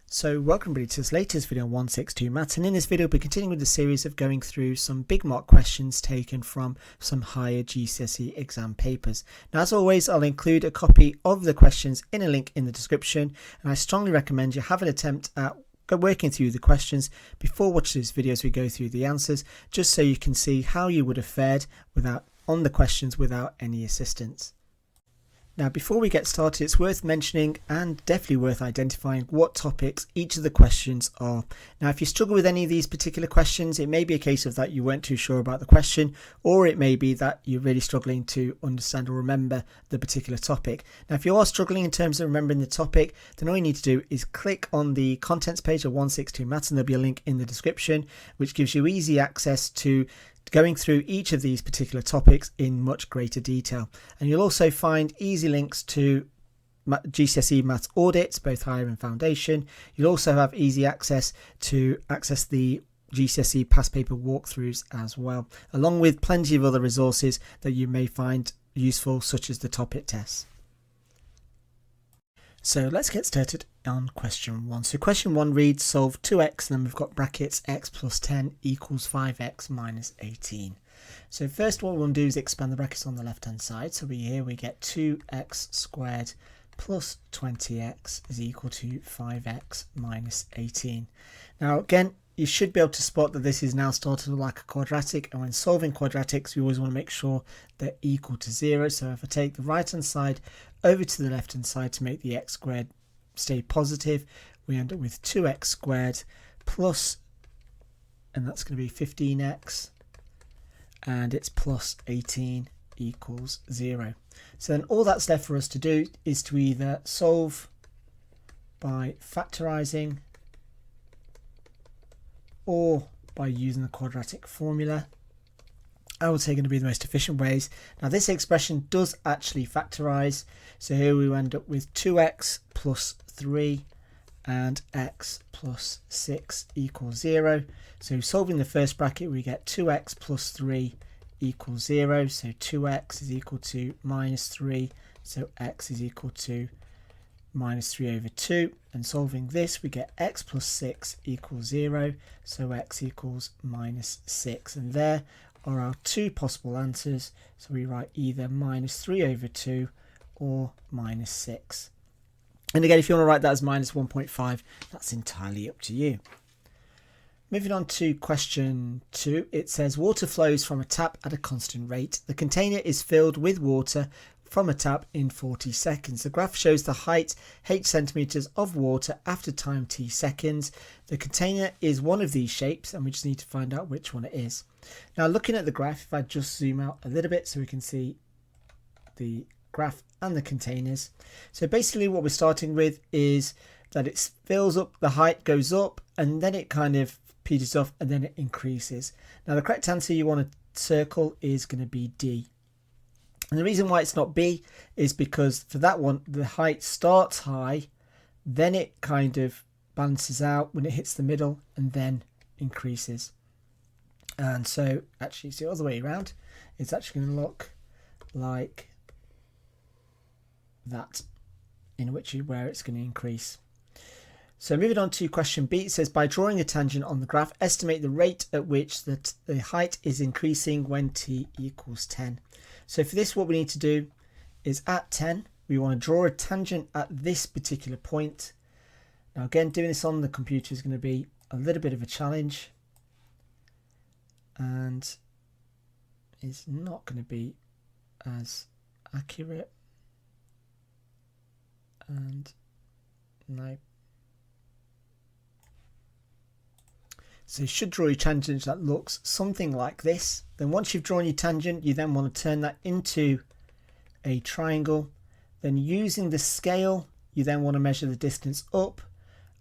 So welcome everybody to this latest video on 162 Maths, and in this video we'll be continuing with the series of going through some big mark questions taken from some higher GCSE exam papers. Now as always I'll include a copy of the questions in a link in the description, and I strongly recommend you have an attempt at working through the questions before watching this video as we go through the answers, just so you can see how you would have fared on the questions without any assistance. Now before we get started, it's worth mentioning and definitely worth identifying what topics each of the questions are. Now if you struggle with any of these particular questions, it may be a case of that you weren't too sure about the question, or it may be that you're really struggling to understand or remember the particular topic. Now if you are struggling in terms of remembering the topic, then all you need to do is click on the contents page of 162 Maths, and there'll be a link in the description which gives you easy access to going through each of these particular topics in much greater detail. And you'll also find easy links to GCSE maths audits, both higher and foundation. You'll also have easy access to access the GCSE past paper walkthroughs as well, along with plenty of other resources that you may find useful, such as the topic tests. So let's get started on question 1. So question 1 reads, solve 2x, and then we've got brackets x plus 10 equals 5x minus 18. So first what we'll do is expand the brackets on the left hand side. So we get 2x squared plus 20x is equal to 5x minus 18. Now again, you should be able to spot that this is now started like a quadratic, and when solving quadratics you always want to make sure they're equal to 0. So if I take the right hand side over to the left hand side to make the x squared stay positive, we end up with 2x squared plus, and that's going to be 15x, and it's plus 18 equals 0. So then all that's left for us to do is to either solve by factorising or by using the quadratic formula. I would say going to be the most efficient ways. Now this expression does actually factorise, so here we end up with 2x plus 3 and x plus 6 equals 0. So solving the first bracket we get 2x plus 3 equals 0, so 2x is equal to minus 3, so x is equal to minus 3 over 2, and solving this we get x plus 6 equals 0, so x equals minus 6, and there are our two possible answers. So we write either minus 3 over 2 or minus 6. And again, if you want to write that as minus 1.5, that's entirely up to you. Moving on to question 2, it says water flows from a tap at a constant rate. The container is filled with water from a tap in 40 seconds. The graph shows the height h centimeters of water after time t seconds. The container is one of these shapes, and we just need to find out which one it is. Now looking at the graph, if I just zoom out a little bit so we can see the graph and the containers. So basically what we're starting with is that it fills up, the height goes up, and then it kind of peters off, and then it increases. Now the correct answer you want to circle is going to be D. And the reason why it's not B is because for that one, the height starts high, then it kind of balances out when it hits the middle, and then increases. And so actually it's the other way around. It's actually going to look like that, where it's going to increase. So moving on to question B, it says by drawing a tangent on the graph, estimate the rate at which the height is increasing when t equals 10. So for this, what we need to do is at 10, we want to draw a tangent at this particular point. Now again, doing this on the computer is going to be a little bit of a challenge, and it's not going to be as accurate. And no. So you should draw your tangent that looks something like this. Then once you've drawn your tangent, you then want to turn that into a triangle. Then using the scale, you then want to measure the distance up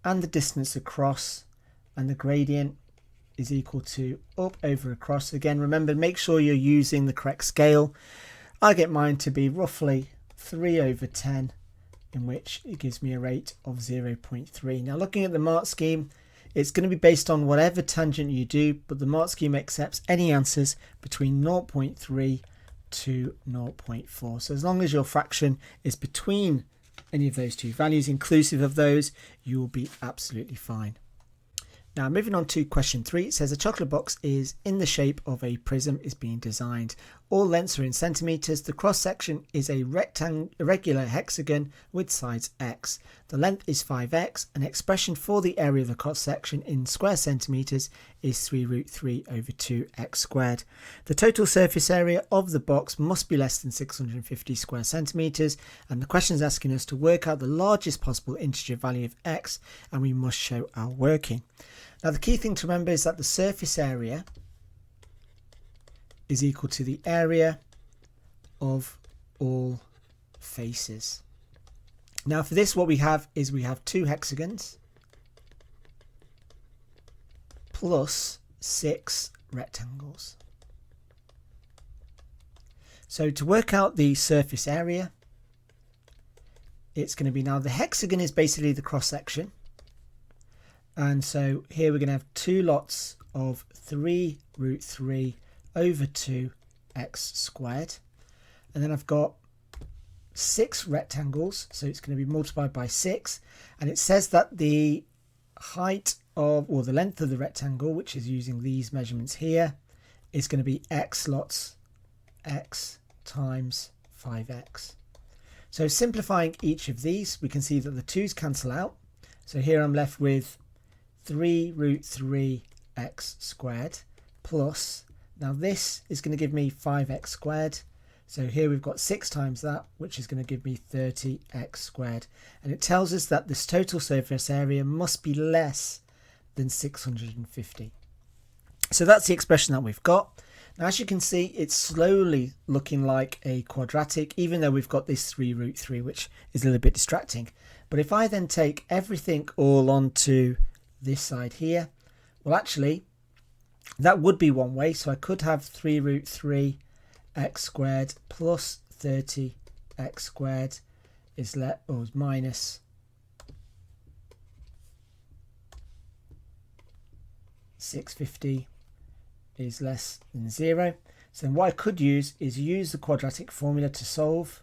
and the distance across, and the gradient is equal to up over across. Again, remember, make sure you're using the correct scale. I get mine to be roughly 3 over 10, in which it gives me a rate of 0.3. Now looking at the mark scheme, it's going to be based on whatever tangent you do, but the mark scheme accepts any answers between 0.3 to 0.4. So as long as your fraction is between any of those two values, inclusive of those, you will be absolutely fine. Now moving on to question 3, it says a chocolate box is in the shape of a prism is being designed. All lengths are in centimetres. The cross section is a regular hexagon with sides x. The length is 5x. An expression for the area of the cross section in square centimetres is 3 root 3 over 2x squared. The total surface area of the box must be less than 650 square centimetres, and the question is asking us to work out the largest possible integer value of x, and we must show our working. Now the key thing to remember is that the surface area is equal to the area of all faces. Now for this, what we have is we have 2 hexagons plus 6 rectangles. So to work out the surface area, it's going to be, now the hexagon is basically the cross section. And so here we're going to have 2 lots of 3 root 3 over 2x squared. And then I've got 6 rectangles, so it's going to be multiplied by 6. And it says that the height of, or the length of the rectangle, which is using these measurements here, is going to be x lots x times 5x. So simplifying each of these, we can see that the 2's cancel out. So here I'm left with 3 root 3 x squared plus, now this is going to give me 5x squared. So here we've got 6 times that, which is going to give me 30x squared. And it tells us that this total surface area must be less than 650. So that's the expression that we've got. Now, as you can see, it's slowly looking like a quadratic, even though we've got this 3 root 3, which is a little bit distracting. But if I then take everything all onto this side here, well, actually, that would be one way. So I could have 3 root 3 x squared plus 30x squared is minus 650 is less than 0. So then what I could use is use the quadratic formula to solve.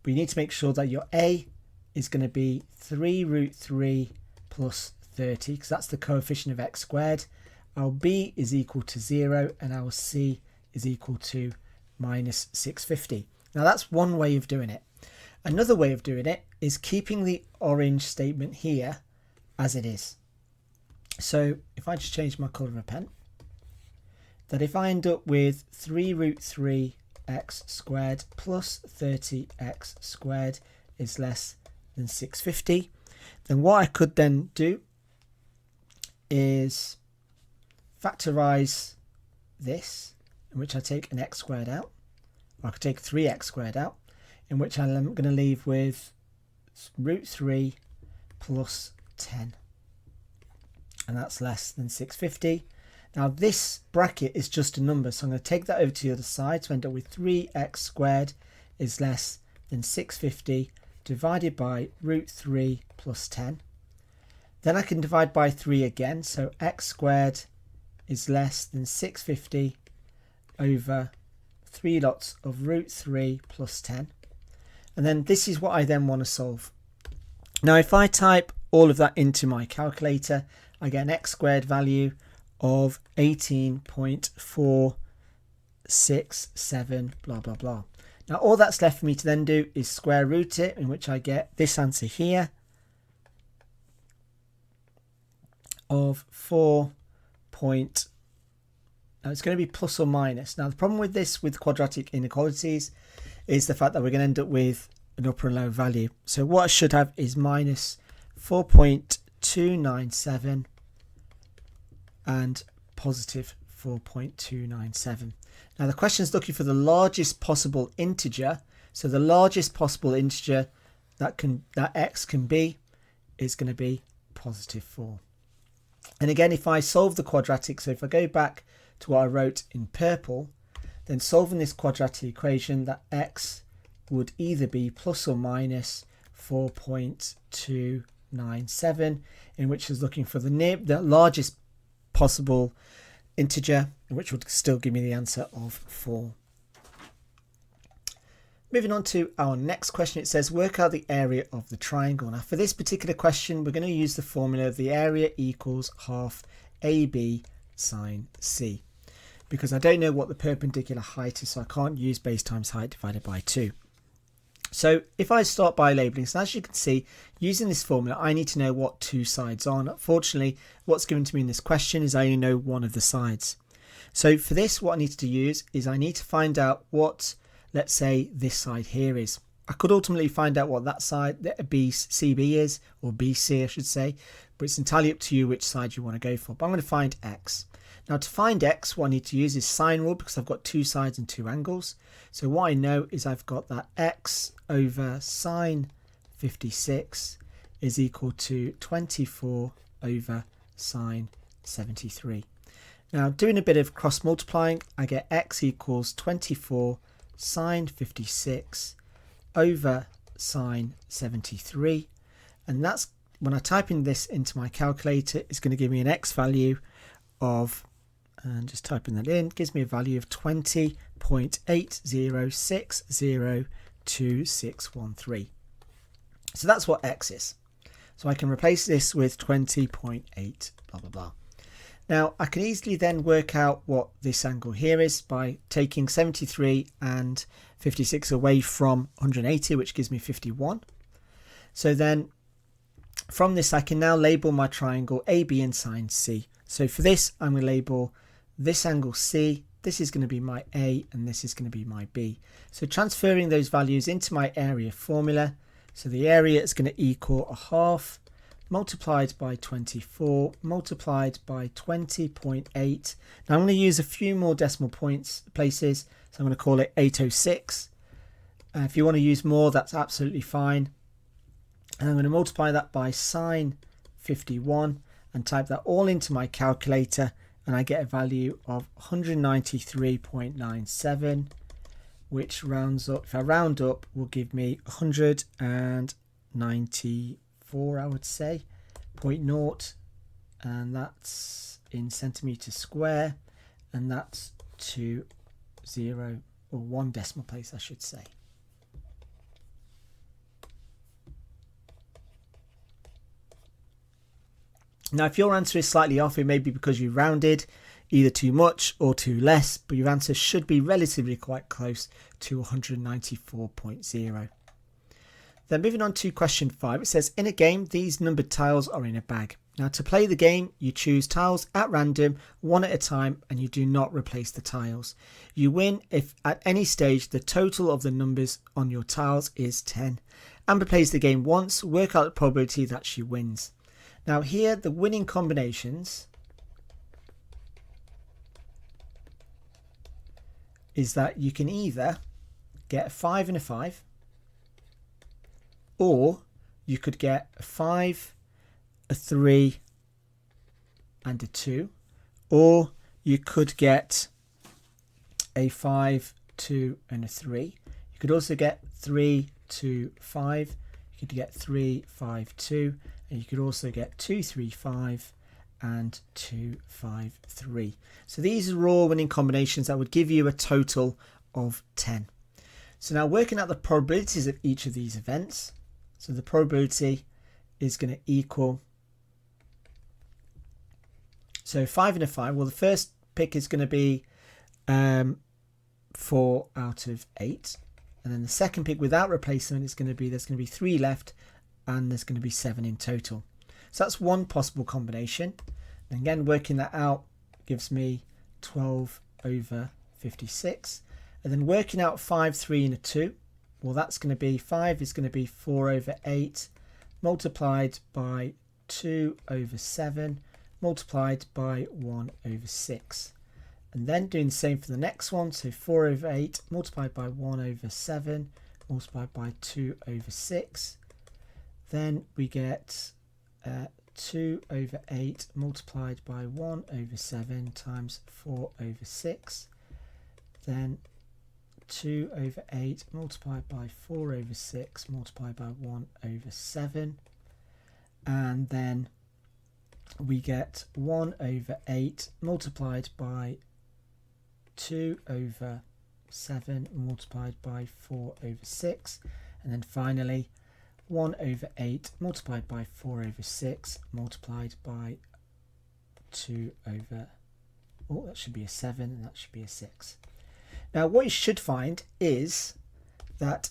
But you need to make sure that your a is going to be 3 root 3 plus 30, because that's the coefficient of x squared. Our b is equal to 0 and our c is equal to minus 650. Now that's one way of doing it. Another way of doing it is keeping the orange statement here as it is. So if I just change my colour of a pen, that if I end up with 3 root 3 x squared plus 30x squared is less than 650, then what I could then do is factorize this, in which I take an x squared out, or I could take 3x squared out, in which I'm going to leave with root 3 plus 10, and that's less than 650. Now this bracket is just a number, so I'm going to take that over to the other side to end up with 3x squared is less than 650 divided by root 3 plus 10. Then I can divide by 3 again, so x squared is less than 650 over 3 lots of root 3 plus 10. And then this is what I then want to solve. Now if I type all of that into my calculator, I get an x squared value of 18.467 blah blah blah. Now all that's left for me to then do is square root it, in which I get this answer here of 4. Now it's going to be plus or minus. Now the problem with this, with quadratic inequalities, is the fact that we're going to end up with an upper and lower value. So what I should have is minus 4.297 and positive 4.297. Now the question is looking for the largest possible integer. So the largest possible integer that x can be is going to be positive 4. And again, if I solve the quadratic, so if I go back to what I wrote in purple, then solving this quadratic equation, that x would either be plus or minus 4.297, in which is looking for the largest possible integer, which would still give me the answer of 4. Moving on to our next question, it says work out the area of the triangle. Now for this particular question, we're going to use the formula of the area equals half AB sine C, because I don't know what the perpendicular height is, so I can't use base times height divided by 2. So if I start by labelling, so as you can see, using this formula, I need to know what two sides are. Unfortunately, what's given to me in this question is I only know one of the sides. So for this, what I need to use is I need to find out what, let's say, this side here is. I could ultimately find out what that side, CB is, or BC I should say, but it's entirely up to you which side you want to go for. But I'm going to find X. Now to find X, what I need to use is sine rule, because I've got two sides and two angles. So what I know is I've got that X over sine 56 is equal to 24 over sine 73. Now doing a bit of cross multiplying, I get X equals 24 sine 56 over sine 73, and that's, when I type in this into my calculator, it's going to give me an X value of, and just typing that in, gives me a value of 20.80602613. So that's what X is. So I can replace this with 20.8 blah blah blah. Now I can easily then work out what this angle here is by taking 73 and 56 away from 180, which gives me 51. So then from this I can now label my triangle AB and sine C. So for this I'm going to label this angle C, this is going to be my A, and this is going to be my B. So transferring those values into my area formula, so the area is going to equal a half multiplied by 24 multiplied by 20.8. Now I'm going to use a few more decimal places, so I'm going to call it 806. If you want to use more, that's absolutely fine. And I'm going to multiply that by sine 51 and type that all into my calculator, and I get a value of 193.97, which rounds up, if I round up, will give me 194, I would say, 0.0, and that's in centimetres square, and that's 20, or one decimal place I should say. Now if your answer is slightly off, it may be because you rounded either too much or too less, but your answer should be relatively quite close to 194.0. Then moving on to question 5, it says in a game these numbered tiles are in a bag. Now to play the game you choose tiles at random, one at a time, and you do not replace the tiles. You win if at any stage the total of the numbers on your tiles is 10. Amber plays the game once, work out the probability that she wins. Now here the winning combinations is that you can either get a 5 and a 5, or you could get a 5, a 3 and a 2, or you could get a 5, 2 and a 3. You could also get 3, 2, 5. You could get 3, 5, 2, and you could also get 2, 3, 5 and 2, 5, 3. So these are all winning combinations that would give you a total of 10. So now working out the probabilities of each of these events. So the probability is going to equal, so 5 and a 5. Well, the first pick is going to be 4 out of 8. And then the second pick without replacement is going to be, there's going to be 3 left, and there's going to be 7 in total. So that's one possible combination. And again, working that out gives me 12 over 56. And then working out 5, 3 and a 2. Well, that's going to be, 5 is going to be 4 over 8 multiplied by 2 over 7 multiplied by 1 over 6. And then doing the same for the next one. So 4 over 8 multiplied by 1 over 7 multiplied by 2 over 6. Then we get 2 over 8 multiplied by 1 over 7 times 4 over 6. Then 2 over 8 multiplied by 4 over 6 multiplied by 1 over 7. And then we get 1 over 8 multiplied by 2 over 7 multiplied by 4 over 6. And then finally 1 over 8 multiplied by 4 over 6 multiplied by 2 over, oh, that should be a 7 and that should be a 6. Now what you should find is that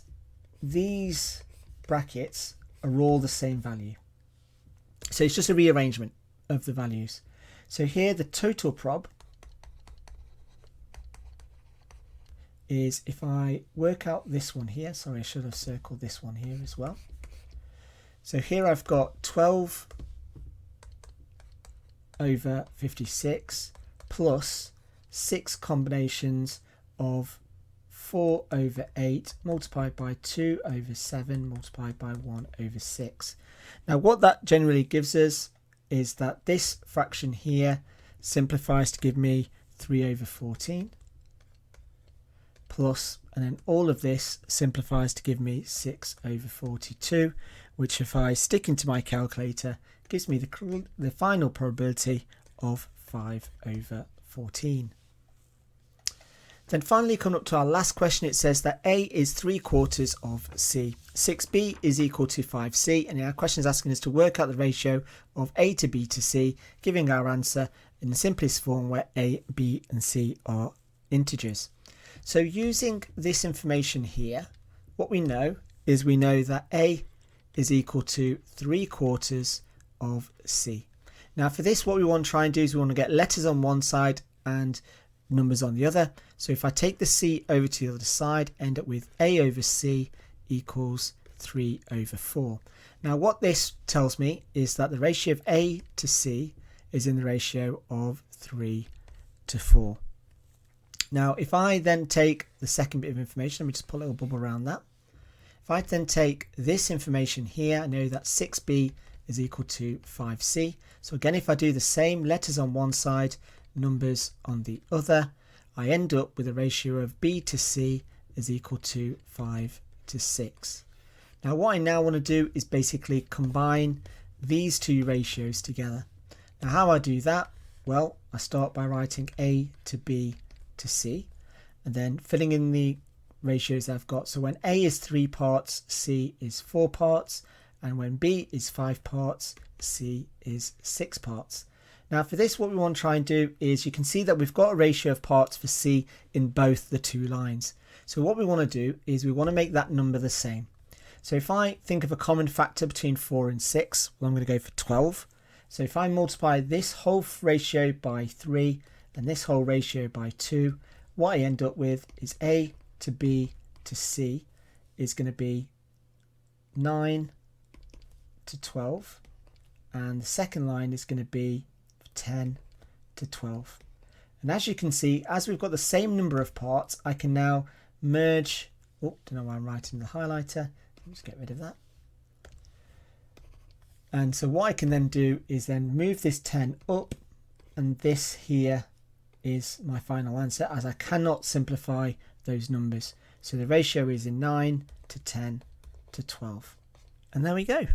these brackets are all the same value. So it's just a rearrangement of the values. So here the total prob is, if I work out this one here, sorry, I should have circled this one here as well. So here I've got 12 over 56 plus 6 combinations of 4 over 8 multiplied by 2 over 7 multiplied by 1 over 6. Now what that generally gives us is that this fraction here simplifies to give me 3 over 14 plus, and then all of this simplifies to give me 6 over 42, which if I stick into my calculator gives me the final probability of 5 over 14. Then finally, come up to our last question, it says that A is 3/4 of C. 6B is equal to 5C, and our question is asking us to work out the ratio of A to B to C, giving our answer in the simplest form where A, B and C are integers. So using this information here, what we know is we know that A is equal to 3/4 of C. Now for this, what we want to try and do is we want to get letters on one side and numbers on the other. So if I take the C over to the other side, end up with A over C equals 3 over 4. Now what this tells me is that the ratio of A to C is in the ratio of 3 to 4. Now if I then take the second bit of information, let me just put a little bubble around that. If I then take this information here, I know that 6B is equal to 5C. So again, if I do the same, letters on one side, numbers on the other, I end up with a ratio of B to C is equal to 5 to 6. Now what I now want to do is basically combine these two ratios together. Now how I do that? Well, I start by writing A to B to C and then filling in the ratios I've got. So when A is 3 parts, C is 4 parts, and when B is 5 parts, C is 6 parts. Now for this, what we want to try and do is, you can see that we've got a ratio of parts for C in both the two lines. So what we want to do is we want to make that number the same. So if I think of a common factor between 4 and 6, well, I'm going to go for 12. So if I multiply this whole ratio by 3 and this whole ratio by 2, what I end up with is A to B to C is going to be 9 to 12. And the second line is going to be 10 to 12. And as you can see, as we've got the same number of parts, I can now merge, oh, don't know why I'm writing the highlighter, let's get rid of that. And so what I can then do is then move this 10 up, and this here is my final answer, as I cannot simplify those numbers. So the ratio is in 9 to 10 to 12. And there we go.